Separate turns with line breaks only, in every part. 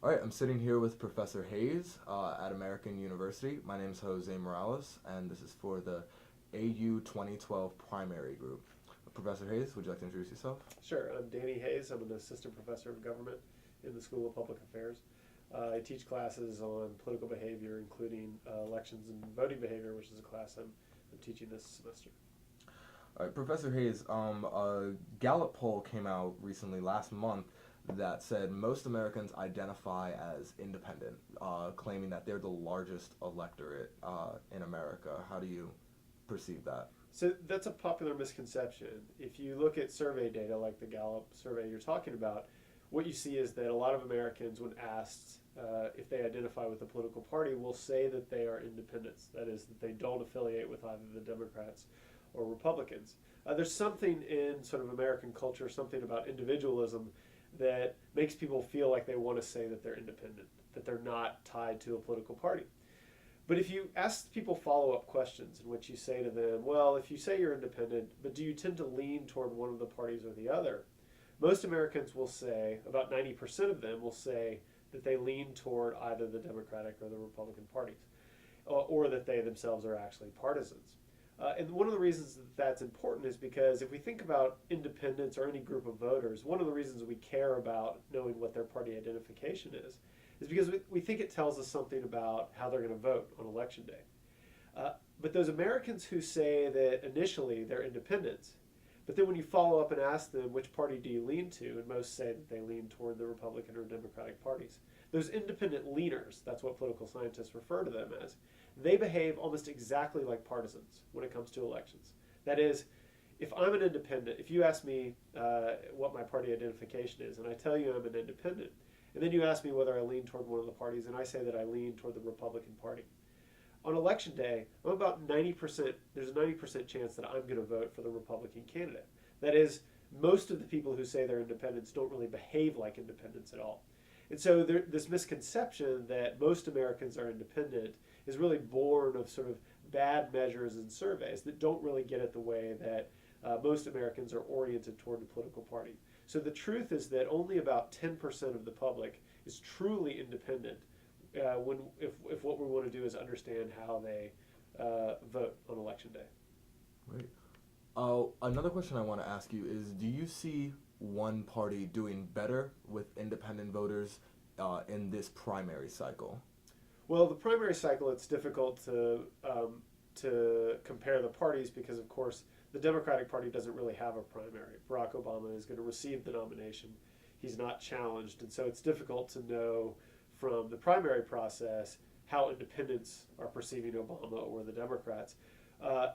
All right, I'm sitting here with Professor Hayes at American University. My name is Jose Morales, and this is for the AU 2012 primary group. Professor Hayes, would you like to introduce yourself?
Sure, I'm Danny Hayes. I'm an assistant professor of government in the School of Public Affairs. I teach classes on political behavior, including elections and voting behavior, which is a class I'm teaching this semester.
All right, Professor Hayes, a Gallup poll came out recently, last month, that said most Americans identify as independent, claiming that they're the largest electorate in America. How do you perceive that?
So that's a popular misconception. If you look at survey data like the Gallup survey you're talking about, what you see is that a lot of Americans, when asked if they identify with a political party, will say that they are independents. That is, that they don't affiliate with either the Democrats or Republicans. There's something in sort of American culture, something about individualism that makes people feel like they want to say that they're independent, that they're not tied to a political party. But if you ask people follow-up questions in which you say to them, well, if you say you're independent, but do you tend to lean toward one of the parties or the other? Most Americans will say, about 90% of them will say that they lean toward either the Democratic or the Republican parties, or that they themselves are actually partisans. And one of the reasons that that's important is because if we think about independents or any group of voters, one of the reasons we care about knowing what their party identification is because we think it tells us something about how they're going to vote on election day. But those Americans who say that initially they're independents, but then when you follow up and ask them which party do you lean to, and most say that they lean toward the Republican or Democratic parties, those independent leaners, that's what political scientists refer to them as, they behave almost exactly like partisans when it comes to elections. That is, if I'm an independent, if you ask me what my party identification is, and I tell you I'm an independent, and then you ask me whether I lean toward one of the parties, and I say that I lean toward the Republican Party. On election day, I'm about 90%, there's a 90% chance that I'm going to vote for the Republican candidate. That is, most of the people who say they're independents don't really behave like independents at all. And so this misconception that most Americans are independent is really born of sort of bad measures and surveys that don't really get at the way that most Americans are oriented toward a political party. So the truth is that only about 10% of the public is truly independent if what we want to do is understand how they vote on election day.
Right. Another question I want to ask you is, do you see one party doing better with independent voters in this primary cycle?
Well, the primary cycle, it's difficult to compare the parties because, of course, the Democratic Party doesn't really have a primary. Barack Obama is going to receive the nomination. He's not challenged, and so it's difficult to know from the primary process how independents are perceiving Obama or the Democrats.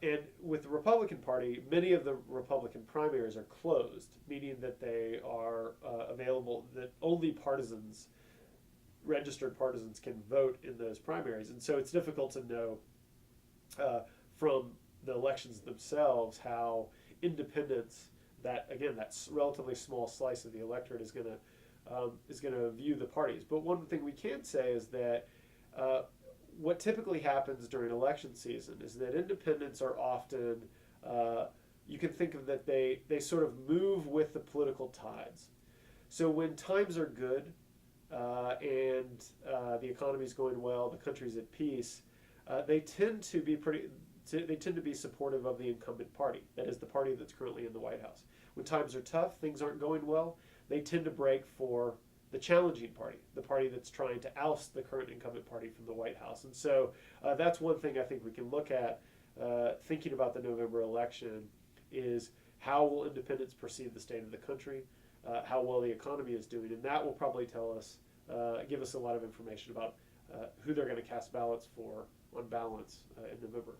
And with the Republican Party, many of the Republican primaries are closed, meaning that they are available, that only partisans, registered partisans, can vote in those primaries. And so it's difficult to know from the elections themselves how independents, that again, that relatively small slice of the electorate is going to view the parties. But one thing we can say is that what typically happens during election season is that independents are often, you can think of that they sort of move with the political tides. So when times are good and the economy is going well, the country's at peace, they tend to be supportive of the incumbent party, that is the party that's currently in the White House. When times are tough, things aren't going well, they tend to break for the challenging party, the party that's trying to oust the current incumbent party from the White House. And so that's one thing I think we can look at thinking about the November election is how will independents perceive the state of the country, how well the economy is doing, and that will probably tell us, give us a lot of information about who they're going to cast ballots for on balance in November.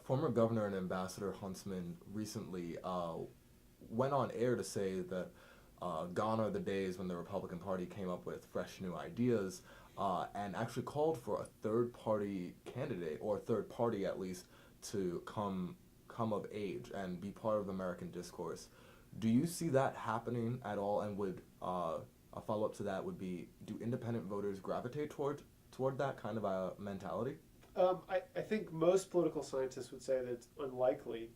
Former Governor and Ambassador Huntsman recently went on air to say that gone are the days when the Republican Party came up with fresh new ideas and actually called for a third-party candidate, or a third party at least, to come of age and be part of the American discourse. Do you see that happening at all? And would a follow-up to that would be, do independent voters gravitate toward that kind of a mentality?
I think most political scientists would say that it's unlikely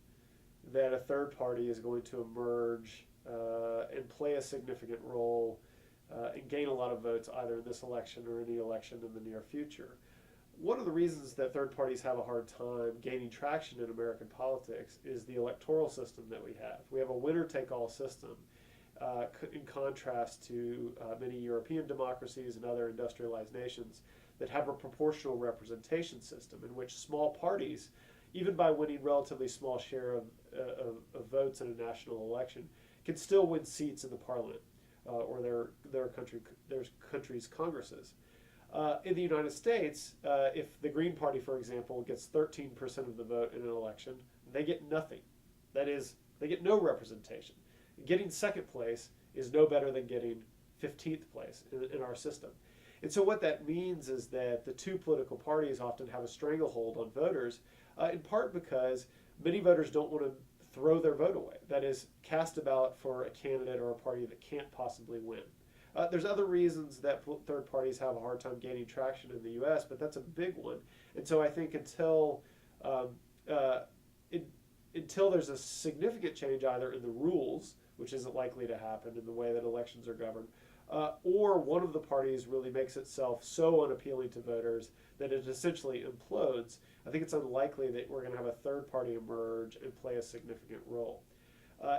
that a third party is going to emerge and play a significant role and gain a lot of votes either in this election or any election in the near future. One of the reasons that third parties have a hard time gaining traction in American politics is the electoral system that we have. We have a winner-take-all system, in contrast to many European democracies and other industrialized nations that have a proportional representation system in which small parties, even by winning relatively small share of votes in a national election, can still win seats in the parliament or their country's congresses. In the United States, if the Green Party, for example, gets 13% of the vote in an election, they get nothing. That is, they get no representation. Getting second place is no better than getting 15th place in our system. And so what that means is that the two political parties often have a stranglehold on voters, in part because many voters don't want to throw their vote away. That is, cast a ballot for a candidate or a party that can't possibly win. There's other reasons that third parties have a hard time gaining traction in the U.S., but that's a big one. And so I think until there's a significant change either in the rules, which isn't likely to happen in the way that elections are governed, or one of the parties really makes itself so unappealing to voters that it essentially implodes, I think it's unlikely that we're going to have a third party emerge and play a significant role.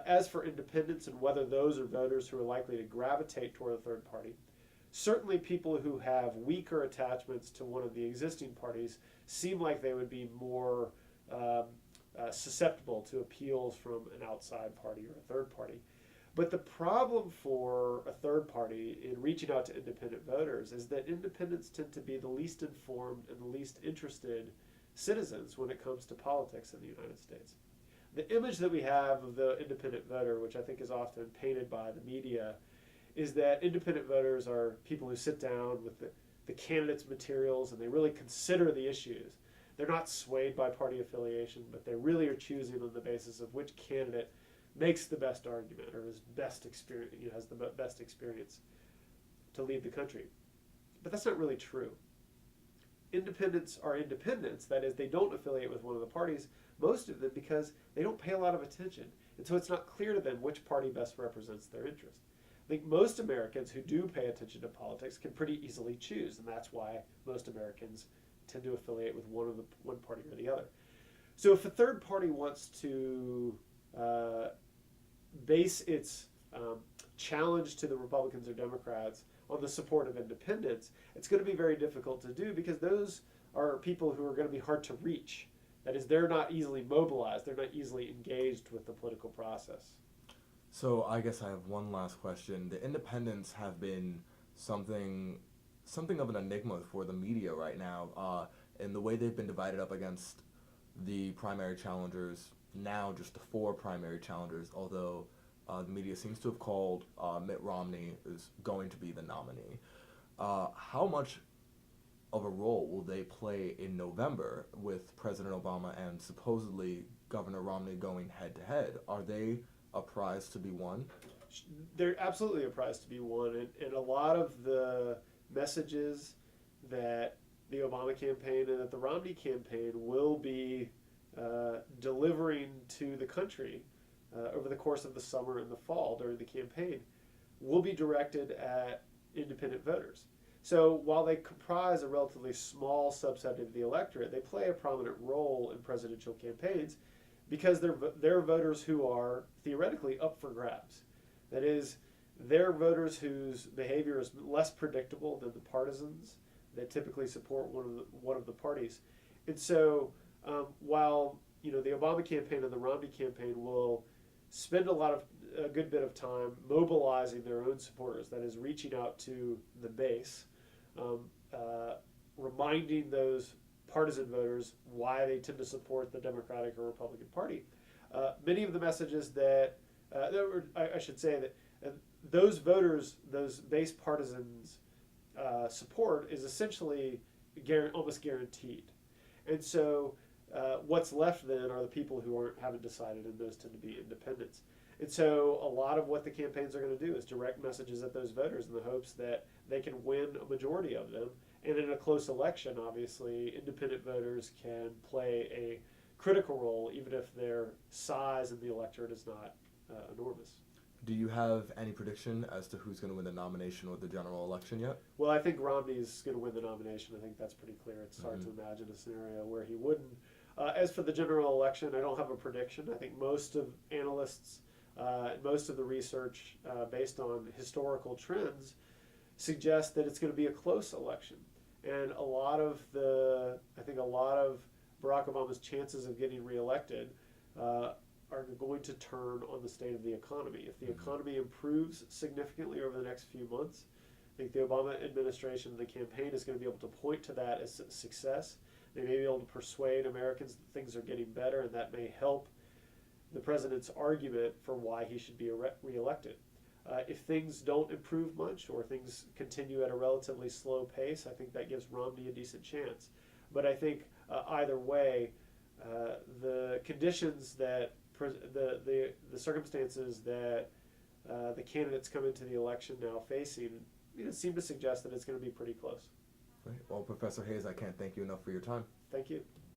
As for independents and whether those are voters who are likely to gravitate toward a third party, certainly people who have weaker attachments to one of the existing parties seem like they would be more susceptible to appeals from an outside party or a third party. But the problem for a third party in reaching out to independent voters is that independents tend to be the least informed and the least interested citizens when it comes to politics in the United States. The image that we have of the independent voter, which I think is often painted by the media, is that independent voters are people who sit down with the candidate's materials and they really consider the issues. They're not swayed by party affiliation, but they really are choosing on the basis of which candidate makes the best argument or is best experience, has the best experience to lead the country. But that's not really true. Independents are independents, that is, they don't affiliate with one of the parties, most of them because they don't pay a lot of attention. And so it's not clear to them which party best represents their interest. I think most Americans who do pay attention to politics can pretty easily choose, and that's why most Americans tend to affiliate with one party or the other. So if a third party wants to base its challenge to the Republicans or Democrats on the support of independents, it's going to be very difficult to do because those are people who are going to be hard to reach. That is, they're not easily mobilized, they're not easily engaged with the political process.
So I guess I have one last question. The independents have been something of an enigma for the media right now, in the way they've been divided up against the primary challengers, now just the four primary challengers, although the media seems to have called Mitt Romney is going to be the nominee. How much of a role will they play in November with President Obama and supposedly Governor Romney going head-to-head? Are they a prize to be won?
They're absolutely a prize to be won, and a lot of the messages that the Obama campaign and that the Romney campaign will be delivering to the country over the course of the summer and the fall during the campaign will be directed at independent voters. So while they comprise a relatively small subset of the electorate, they play a prominent role in presidential campaigns because they're voters who are theoretically up for grabs. That is, they're voters whose behavior is less predictable than the partisans that typically support one of the parties. And so while the Obama campaign and the Romney campaign will spend a good bit of time mobilizing their own supporters, that is, reaching out to the base, reminding those partisan voters why they tend to support the Democratic or Republican Party. Many of the messages I should say that those voters, those base partisans' support is essentially almost guaranteed. And so what's left then are the people who haven't decided, and those tend to be independents. And so a lot of what the campaigns are going to do is direct messages at those voters in the hopes that they can win a majority of them. And in a close election, obviously, independent voters can play a critical role, even if their size in the electorate is not enormous.
Do you have any prediction as to who's going to win the nomination or the general election yet?
Well, I think Romney's going to win the nomination. I think that's pretty clear. It's hard to imagine a scenario where he wouldn't. As for the general election, I don't have a prediction. I think most of analysts, most of the research based on historical trends suggest that it's going to be a close election. And I think a lot of Barack Obama's chances of getting reelected are going to turn on the state of the economy. If the economy improves significantly over the next few months, I think the Obama administration and the campaign is going to be able to point to that as a success. They may be able to persuade Americans that things are getting better, and that may help the president's argument for why he should be reelected. If things don't improve much or things continue at a relatively slow pace, I think that gives Romney a decent chance. But I think either way, the conditions that the circumstances that the candidates come into the election now facing seem to suggest that it's going to be pretty close.
Right. Well, Professor Hayes, I can't thank you enough for your time.
Thank you.